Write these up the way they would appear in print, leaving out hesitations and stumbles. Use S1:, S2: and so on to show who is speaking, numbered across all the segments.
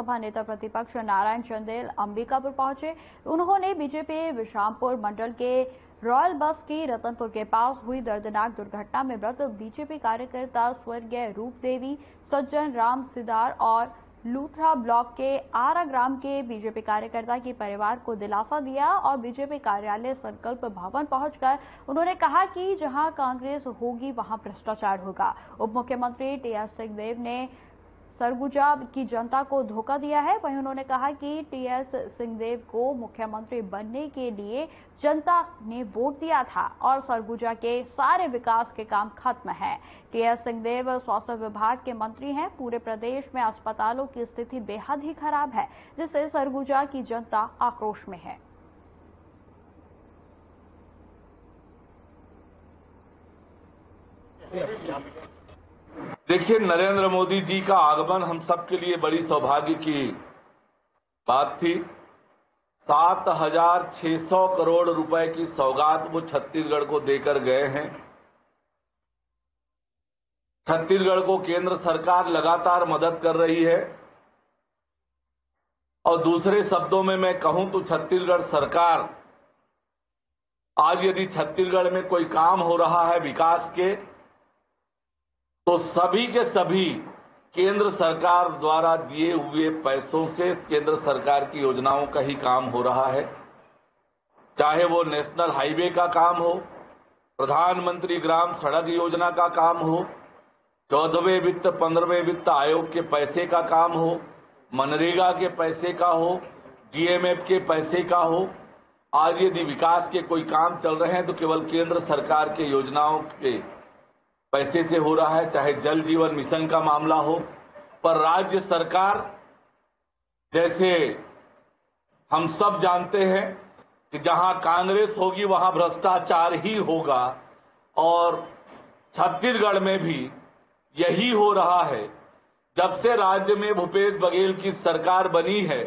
S1: सभा नेता प्रतिपक्ष नारायण चंदेल अंबिकापुर पहुंचे। उन्होंने बीजेपी विश्रामपुर मंडल के रॉयल बस की रतनपुर के पास हुई दर्दनाक दुर्घटना में मृत बीजेपी कार्यकर्ता स्वर्गीय रूप देवी, सज्जन राम सिदार और लूथरा ब्लॉक के आरा ग्राम के बीजेपी कार्यकर्ता के परिवार को दिलासा दिया और बीजेपी कार्यालय संकल्प भवन पहुंचकर उन्होंने कहा कि जहां कांग्रेस होगी वहां भ्रष्टाचार होगा। उप मुख्यमंत्री टीएस सिंहदेव ने सरगुजा की जनता को धोखा दिया है। वहीं उन्होंने कहा कि टीएस सिंहदेव को मुख्यमंत्री बनने के लिए जनता ने वोट दिया था और सरगुजा के सारे विकास के काम खत्म हैं। टीएस सिंहदेव स्वास्थ्य विभाग के मंत्री हैं। पूरे प्रदेश में अस्पतालों की स्थिति बेहद ही खराब है, जिससे सरगुजा की जनता आक्रोश में है।
S2: देखिए, नरेंद्र मोदी जी का आगमन हम सबके लिए बड़ी सौभाग्य की बात थी। 7,600 करोड़ रुपए की सौगात वो छत्तीसगढ़ को देकर गए हैं। छत्तीसगढ़ को केंद्र सरकार लगातार मदद कर रही है और दूसरे शब्दों में मैं कहूं तो छत्तीसगढ़ सरकार आज यदि छत्तीसगढ़ में कोई काम हो रहा है विकास के, तो सभी के सभी केंद्र सरकार द्वारा दिए हुए पैसों से केंद्र सरकार की योजनाओं का ही काम हो रहा है। चाहे वो नेशनल हाईवे का काम हो, प्रधानमंत्री ग्राम सड़क योजना का काम हो, 14वें वित्त 15वें वित्त आयोग के पैसे का काम हो, मनरेगा के पैसे का हो, डीएमएफ के पैसे का हो। आज यदि विकास के कोई काम चल रहे हैं तो केवल केंद्र सरकार के योजनाओं के पैसे से हो रहा है, चाहे जल जीवन मिशन का मामला हो। पर राज्य सरकार, जैसे हम सब जानते हैं कि जहां कांग्रेस होगी वहां भ्रष्टाचार ही होगा और छत्तीसगढ़ में भी यही हो रहा है। जब से राज्य में भूपेश बघेल की सरकार बनी है,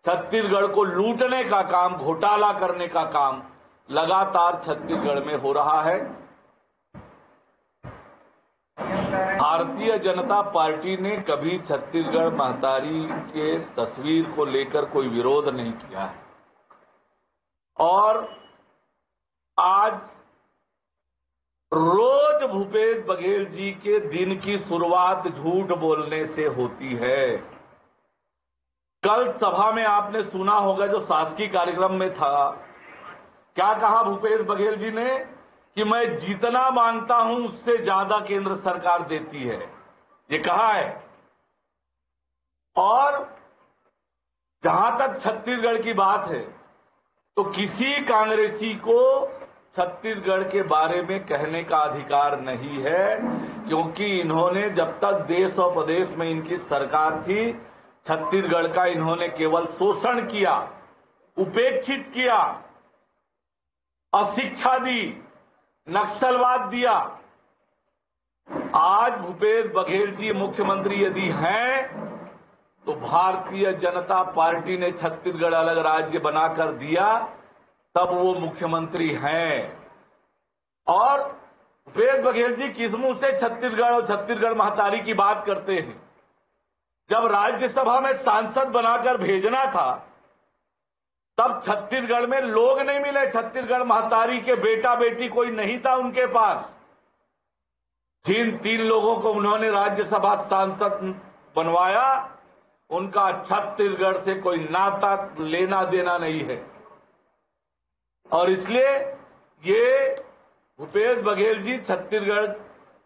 S2: छत्तीसगढ़ को लूटने का काम, घोटाला करने का काम लगातार छत्तीसगढ़ में हो रहा है। भारतीय जनता पार्टी ने कभी छत्तीसगढ़ महतारी के तस्वीर को लेकर कोई विरोध नहीं किया है और आज रोज भूपेश बघेल जी के दिन की शुरुआत झूठ बोलने से होती है। कल सभा में आपने सुना होगा, जो शासकीय कार्यक्रम में था, क्या कहा भूपेश बघेल जी ने कि मैं जितना मांगता हूं उससे ज्यादा केंद्र सरकार देती है, ये कहा है। और जहां तक छत्तीसगढ़ की बात है तो किसी कांग्रेसी को छत्तीसगढ़ के बारे में कहने का अधिकार नहीं है, क्योंकि इन्होंने जब तक देश और प्रदेश में इनकी सरकार थी, छत्तीसगढ़ का इन्होंने केवल शोषण किया, उपेक्षित किया, अशिक्षा दी, नक्सलवाद दिया। आज भूपेश बघेल जी मुख्यमंत्री यदि हैं तो भारतीय जनता पार्टी ने छत्तीसगढ़ अलग राज्य बनाकर दिया, तब वो मुख्यमंत्री हैं। और भूपेश बघेल जी किस मुंह से छत्तीसगढ़ और छत्तीसगढ़ महतारी की बात करते हैं? जब राज्यसभा में सांसद बनाकर भेजना था तब छत्तीसगढ़ में लोग नहीं मिले, छत्तीसगढ़ महतारी के बेटा बेटी कोई नहीं था उनके पास। जिन 3 लोगों को उन्होंने राज्यसभा सांसद बनवाया, उनका छत्तीसगढ़ से कोई नाता लेना देना नहीं है। और इसलिए ये भूपेश बघेल जी छत्तीसगढ़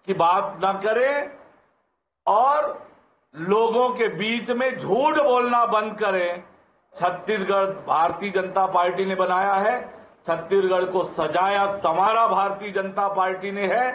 S2: की बात न करें और लोगों के बीच में झूठ बोलना बंद करें। छत्तीसगढ़ भारतीय जनता पार्टी ने बनाया है, छत्तीसगढ़ को सजाया संवारा भारतीय जनता पार्टी ने है